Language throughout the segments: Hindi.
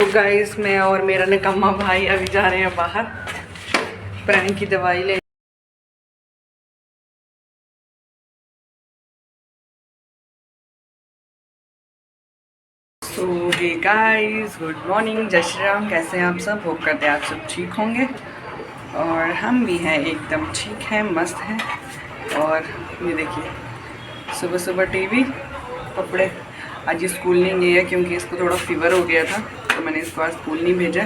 तो गाइस मैं और मेरा निकम्मा भाई अभी जा रहे हैं बाहर प्राणी की दवाई ले। सो हे गाइस, गुड मॉर्निंग, जय श्री राम। कैसे हैं आप सब? होप करते हैं आप सब ठीक होंगे और हम भी हैं एकदम ठीक हैं, मस्त हैं। और ये देखिए सुबह सुबह टीवी, कपड़े। आज ये स्कूल नहीं गई है क्योंकि इसको थोड़ा फीवर हो गया था, तो मैंने इसको आज स्कूल नहीं भेजा।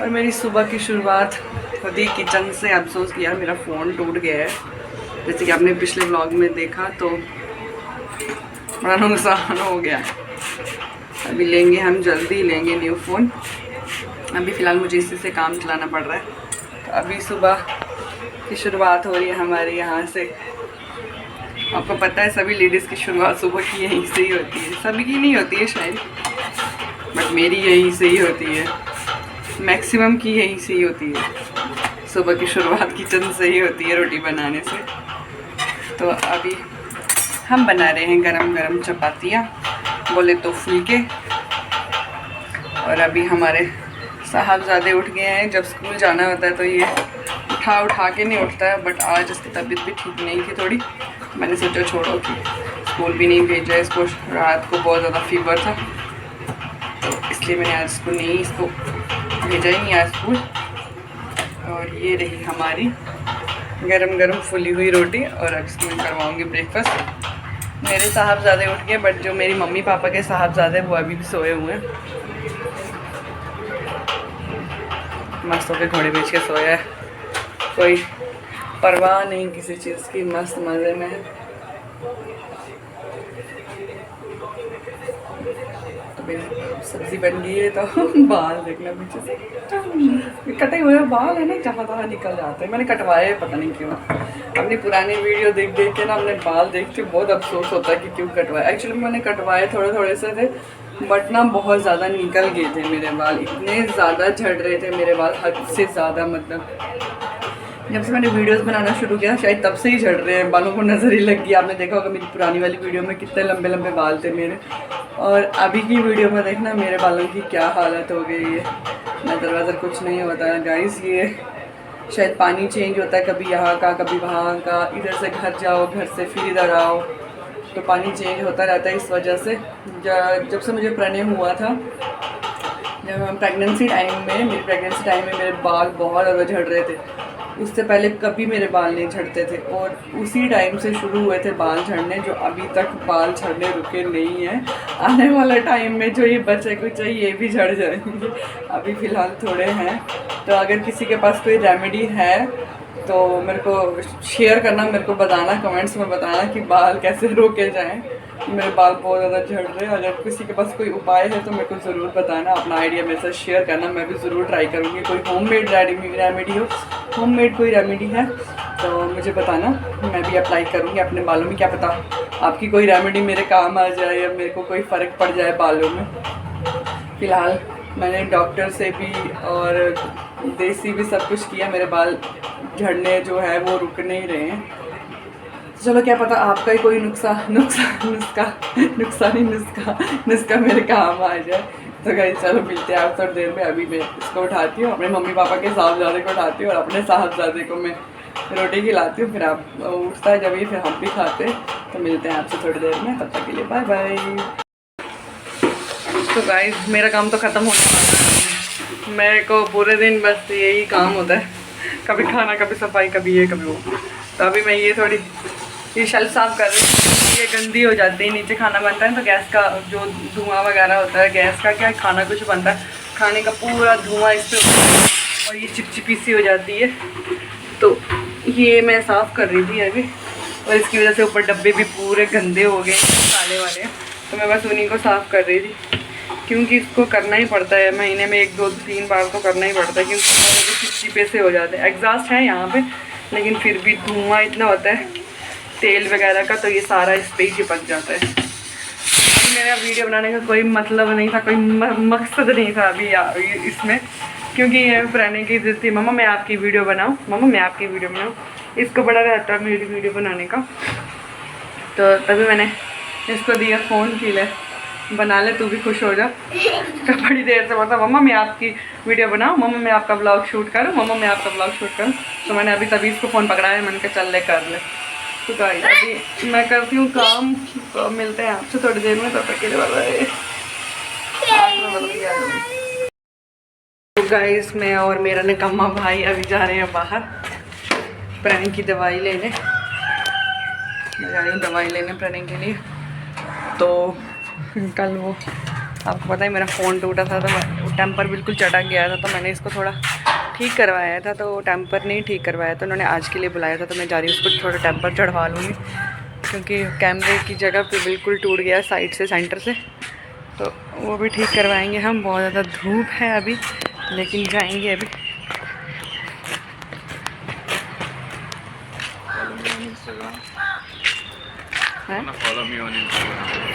और मेरी सुबह की शुरुआत होती किचन से। अफसोस किया मेरा फ़ोन टूट गया है, जैसे कि आपने पिछले व्लॉग में देखा, तो बड़ा नुकसान हो गया। अभी लेंगे, हम जल्दी लेंगे न्यू फ़ोन। अभी फ़िलहाल मुझे इसी से काम चलाना पड़ रहा है। तो अभी सुबह की शुरुआत हो रही है हमारे यहाँ से। आपको पता है सभी लेडीज़ की शुरुआत सुबह की यहीं से ही होती है। सभी की नहीं होती है शायद, बट मेरी यहीं से ही होती है। मैक्सिमम की यहीं से ही होती है। सुबह की शुरुआत किचन से ही होती है, रोटी बनाने से। तो अभी हम बना रहे हैं गरम गरम चपातियाँ, बोले तो फुलके। और अभी हमारे साहबजादे उठ गए हैं। जब स्कूल जाना होता है तो ये उठा के नहीं उठता है, बट आज इसकी तबीयत भी ठीक नहीं थी थोड़ी। मैंने सोचा छोड़ो कि स्कूल भी नहीं भेजा इसको, रात को बहुत ज़्यादा फीवर था, तो इसलिए मैंने आज इसको भेजा ही नहीं आज स्कूल। और ये रही हमारी गरम गरम फुली हुई रोटी। और अब इसको मैं करवाऊँगी ब्रेकफास्ट। मेरे साहबजादे उठ गए, बट जो मेरी मम्मी पापा के साहबजादे वो अभी भी सोए हुए हैं। मस्त होकर घोड़े बेच के सोया है, कोई परवाह नहीं किसी चीज़ की, मस्त मज़े में है। तो मेरी सब्ज़ी बन गई है, तो बाल देखना पीछे से कटे हुए बाल है ना, जहाँ तहाँ निकल जाते हैं। मैंने कटवाए, पता नहीं क्यों। अपनी पुरानी वीडियो देख के ना अपने बाल देख के बहुत अफसोस होता है कि क्यों कटवाए। एक्चुअली मैंने कटवाए थोड़े से थे, बट ना बहुत ज़्यादा निकल गए थे मेरे बाल। इतने ज़्यादा झड़ रहे थे मेरे बाल, हद से ज़्यादा। मतलब जब से मैंने वीडियोस बनाना शुरू किया शायद तब से ही झड़ रहे हैं, बालों को नज़र ही लग गई। आपने देखा होगा मेरी पुरानी वाली वीडियो में कितने लंबे लंबे बाल थे मेरे, और अभी की वीडियो में देखना मेरे बालों की क्या हालत हो गई है। नज़र वज़र कुछ नहीं होता है गाइस। ये शायद पानी चेंज होता है, कभी यहाँ का कभी वहाँ का। इधर से घर जाओ, घर से फिर इधर आओ, तो पानी चेंज होता रहता है। इस वजह से जब से मुझे प्रणय हुआ था, जब प्रेगनेंसी टाइम में मेरे बाल बहुत ज़्यादा झड़ रहे थे। उससे पहले कभी मेरे बाल नहीं झड़ते थे, और उसी टाइम से शुरू हुए थे बाल झड़ने, जो अभी तक बाल झड़ने रुके नहीं हैं। आने वाले टाइम में जो ये बचे कुछ ये भी झड़ जाएंगे। अभी फ़िलहाल थोड़े हैं। तो अगर किसी के पास कोई रेमेडी है तो मेरे को शेयर करना, मेरे को बताना, कमेंट्स में बताना कि बाल कैसे रोके जाएं। मेरे बाल बहुत ज़्यादा झड़ रहे हैं। अगर किसी के पास कोई उपाय है तो मेरे को ज़रूर बताना, अपना आइडिया मेरे साथ शेयर करना। मैं भी ज़रूर ट्राई करूँगी। कोई होममेड रेमेडी हो, होममेड कोई रेमेडी है तो मुझे बताना, मैं भी अप्लाई करूँगी अपने बालों में। क्या पता आपकी कोई रेमेडी मेरे काम आ जाए या मेरे को कोई फ़र्क पड़ जाए बालों में। फ़िलहाल मैंने डॉक्टर से भी और देसी भी सब कुछ किया, मेरे बाल झड़ने जो है वो रुक नहीं रहे हैं। चलो क्या पता आपका ही कोई नुस्खा मेरे काम आ जाए। तो गाइस चलो मिलते हैं आप थोड़ी देर में। अभी मैं इसको उठाती हूँ, अपने मम्मी पापा के साहबजादे को उठाती हूँ और अपने साहबजादे को मैं रोटी खिलाती हूँ। फिर आप उठता है जब ये, फिर हम भी खाते हैं। तो मिलते हैं आपसे थोड़ी देर में, तब तक के लिए बाय बाय। तो गाइस मेरा काम तो ख़त्म होने वाला है। मेरे को पूरे दिन बस यही काम होता है, कभी खाना, कभी सफाई, कभी ये कभी वो। तो अभी मैं ये थोड़ी शेल्फ साफ़ कर रही हूँ। ये गंदी हो जाती है। नीचे खाना बनता है तो गैस का जो धुआं वगैरह होता है, गैस का क्या खाना कुछ बनता है, खाने का पूरा धुआं इस पर होता है और ये चिपचिपी सी हो जाती है। तो ये मैं साफ़ कर रही थी अभी, और इसकी वजह से ऊपर डब्बे भी पूरे गंदे हो गए, काले वाले। तो मैं बस उन्हीं को साफ़ कर रही थी, क्योंकि इसको करना ही पड़ता है। महीने में 1 2 3 बार तो करना ही पड़ता है, क्योंकि चिपचिपे से हो जाते हैं। एग्जॉस्ट है यहाँ पे, लेकिन फिर भी धुआं इतना होता है तेल वगैरह का, तो ये सारा इस पर ही चिपक जाता है। अभी मेरा वीडियो बनाने का कोई मतलब नहीं था, कोई मकसद नहीं था अभी इसमें, क्योंकि ये प्रणय की जिद थी, मम्मा मैं आपकी वीडियो बनाऊँ, मम्मा मैं आपकी वीडियो बनाऊँ। इसको बड़ा रहता है मेरी वीडियो बनाने का। तो तभी मैंने इसको दिया फ़ोन के लिए बना ले, तू भी खुश हो जा। तो बड़ी देर से बोलता मम्मा मैं आपकी वीडियो बनाऊँ, मम्मा मैं आपका ब्लॉग शूट करूँ, मम्मा मैं आपका ब्लॉग शूट करूँ। तो मैंने अभी तभी इसको फ़ोन पकड़ाया, मैंने कहा चल ले कर ले। तो गाइस अभी मैं करती हूँ काम, तो मिलते हैं आपसे थोड़ी देर में। तब तक के लिए बाय। तो गाइस मैं और मेरा निकम्मा भाई अभी जा रहे हैं बाहर प्रणय की दवाई लेने। मैं जा रही हूँ दवाई लेने प्रणय के लिए। तो कल वो आपको पता है मेरा फ़ोन टूटा था, तो टेम्पर बिल्कुल चटक गया था, तो मैंने इसको थोड़ा ठीक करवाया था। तो टेम्पर नहीं ठीक करवाया, तो उन्होंने आज के लिए बुलाया था। तो मैं जा रही हूँ उसको थोड़ा टेम्पर चढ़वा लूँगी, क्योंकि कैमरे की जगह पे बिल्कुल टूट गया साइड से, सेंटर से। तो वो भी ठीक करवाएंगे हम। बहुत ज़्यादा धूप है अभी, लेकिन जाएंगे अभी।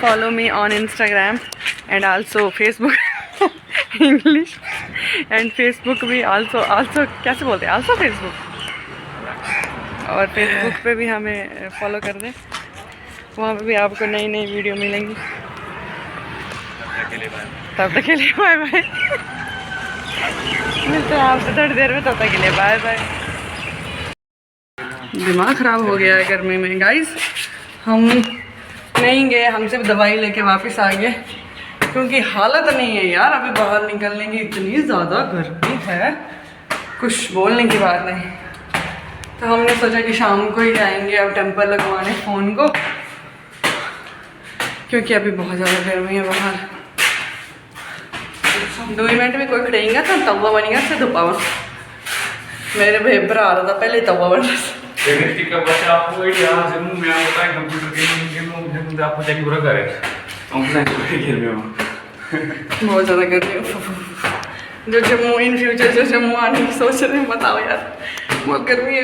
Follow me on Instagram and also Facebook English and Facebook भी also कैसे बोलते हैं, also Facebook, और Facebook पे भी हमें फॉलो कर दें। वहाँ पे भी आपको नई नई वीडियो मिलेंगी। तब तक के लिए बाय बाय। मिलते हैं आपसे थोड़ी देर में, तब तक के लिए बाय बाय। दिमाग ख़राब हो गया है गर्मी में गाइस। हम नहीं गए, हम सिर्फ दवाई लेके वापस आ गए, क्योंकि हालत नहीं है यार अभी बाहर निकलने की। इतनी ज़्यादा गर्मी है, कुछ बोलने की बात नहीं। तो हमने सोचा कि शाम को ही जाएंगे अब टेम्पर लगवाने फ़ोन को, क्योंकि अभी बहुत ज़्यादा गर्मी है बाहर। 2 मिनट में कोई खड़ेगा तो तवा बनेगा से धुपा। मेरे भेबर आ रहा था पहले तवा बन रहा था। आपको बहुत ज़्यादा गर्मी है। जो जम्मू इन फ्यूचर जो जम्मू आने की सोच रहे हैं, बताओ यार बहुत गर्मी है।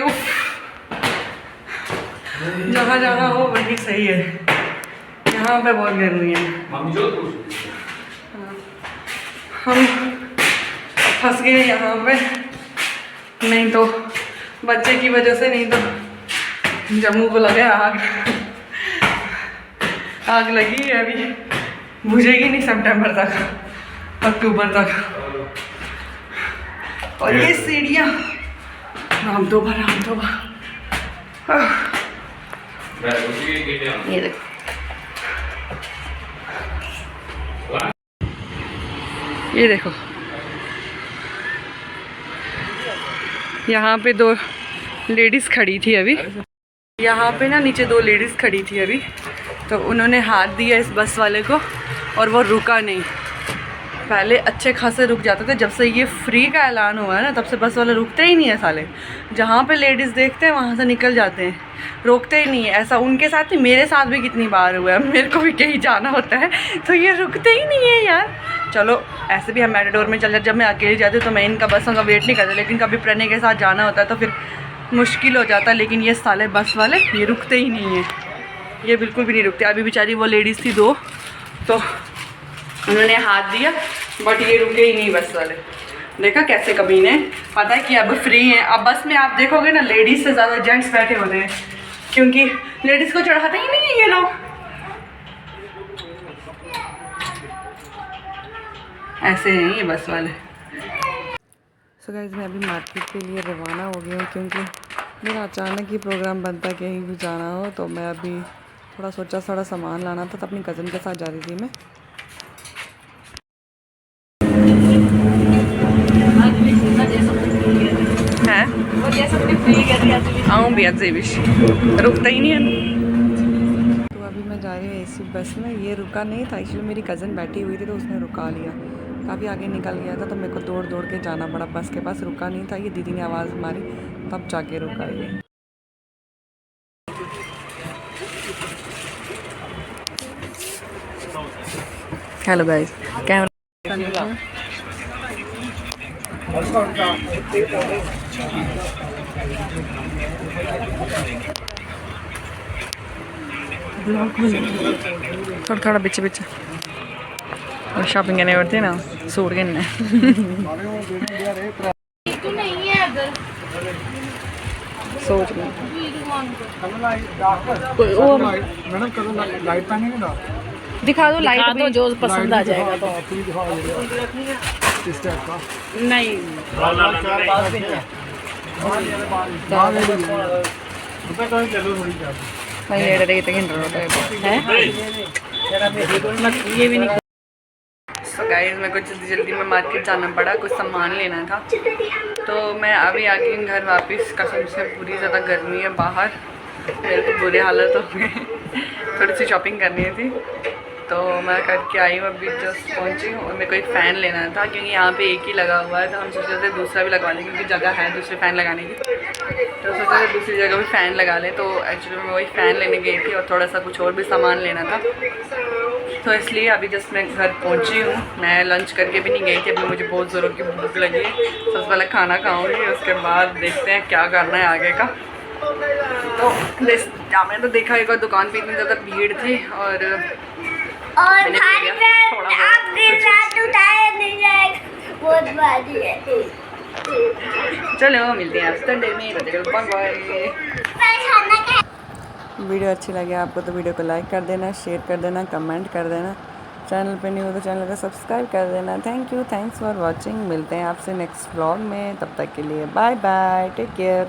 जहाँ जहाँ हो वही सही है, यहाँ पे बहुत गर्मी है। हम फंस गए यहाँ पे, नहीं तो बच्चे की वजह से, नहीं तो जम्मू को लगे आग। आग लगी है अभी, बुझेगी नहीं सितंबर तक, अक्टूबर तक। और ये सीढ़ियाँ राम तौबा राम तौबा। ये देखो, ये देखो, यहाँ पे 2 लेडीज़ खड़ी थी अभी। यहाँ पे ना नीचे 2 लेडीज़ खड़ी थी अभी, तो उन्होंने हाथ दिया इस बस वाले को और वो रुका नहीं। पहले अच्छे खासे रुक जाते थे, जब से ये फ्री का ऐलान हुआ है ना, तब से बस वाले रुकते ही नहीं है साले। जहाँ पे लेडीज़ देखते हैं वहाँ से निकल जाते हैं, रोकते ही नहीं है। ऐसा उनके साथ ही मेरे साथ भी कितनी बार हुआ है, मेरे को भी कहीं जाना होता है तो ये रुकते ही नहीं है यार। चलो ऐसे भी हम मेटाडोर में चल जाते, जब मैं अकेले जाती हूँ तो मैं इनका बसों का वेट नहीं करती, लेकिन कभी प्रणय के साथ जाना होता है तो फिर मुश्किल हो जाता है। लेकिन ये साले बस वाले ये रुकते ही नहीं हैं, ये बिल्कुल भी नहीं रुकते। अभी बेचारी वो लेडीज़ थी 2, तो उन्होंने हाथ दिया बट ये रुके ही नहीं बस वाले। देखा कैसे कमीने। पता है कि अब फ्री हैं। अब बस में आप देखोगे ना, लेडीज़ से ज़्यादा जेंट्स बैठे होते हैं, क्योंकि लेडीज़ को चढ़ाते ही नहीं है ये लोग। ऐसे हैं ये बस वाले। सो गाइस मैं अभी मार्केट के लिए रवाना हो गई हूँ, क्योंकि मेरा अचानक ही प्रोग्राम बनता कहीं भी जाना हो। तो मैं अभी थोड़ा सोचा थोड़ा सामान लाना था, तो अपनी कज़न के साथ जा रही थी मैं। है आऊँ भी एग्जिबिश रुकता ही नहीं है। तो अभी मैं जा रही हूँ एसी बस में। ये रुका नहीं था, एक्चुअली मेरी कज़न बैठी हुई थी तो उसने रुका लिया। काफ़ी आगे निकल गया था, तो मेरे को दौड़ दौड़ के जाना पड़ा बस के पास। रुका नहीं था, ये दीदी ने आवाज़ मारी तब जाके रुका ये। हेलो गाइस, कैमरा थोड़ा थोड़ा पीछे पीछे और शॉपिंग करने पड़ती है ना, सूट करने। सोच में दिखा दो लाइट तो जो पसंद आ जाएगा तो इस टाइप का नहीं नहीं ये डरे कितने घंटे होता है ये भी नहीं। सो गाइस मैं कुछ जल्दी में मार्केट जाना पड़ा, कुछ सामान लेना था, तो मैं अभी आ गई घर वापस। कसम से पूरी ज़्यादा गर्मी है बाहर, मेरे तो बुरे हालत हो गए। थोड़ी सी शॉपिंग करनी थी तो मैं करके आई हूँ, अभी जस्ट पहुँची हूँ। और मेरे को एक फ़ैन लेना था क्योंकि यहाँ पे एक ही लगा हुआ है, तो हम सोच रहे थे दूसरा भी लगवा लें क्योंकि जगह है दूसरे फ़ैन लगाने की। तो सोच रहे थे दूसरी जगह भी फ़ैन लगा लें, तो एक्चुअली मैं वही फ़ैन लेने गई थी और थोड़ा सा कुछ और भी सामान लेना था, तो इसलिए अभी जस्ट मैं घर पहुँची हूँ। मैं लंच करके भी नहीं गई थी, अभी मुझे बहुत ज़ोरों की भूख लगी है। सबसे पहले खाना खाऊँगी, उसके बाद देखते हैं क्या करना है आगे का। तो मैंने तो देखा एक बार दुकान पे इतनी ज़्यादा भीड़ थी और भारी आपके साथ उठाया नहीं जाएगा, बहुत भारी है। चलो मिलते हैं संडे में, बाय बाय। वीडियो अच्छी लगे आपको तो वीडियो को लाइक कर देना, शेयर कर देना, कमेंट कर देना। चैनल पे नहीं हो तो चैनल को सब्सक्राइब कर देना। Thanks for watching. मिलते हैं आपसे नेक्स्ट व्लॉग में, तब तक के लिए बाय बाय, टेक केयर।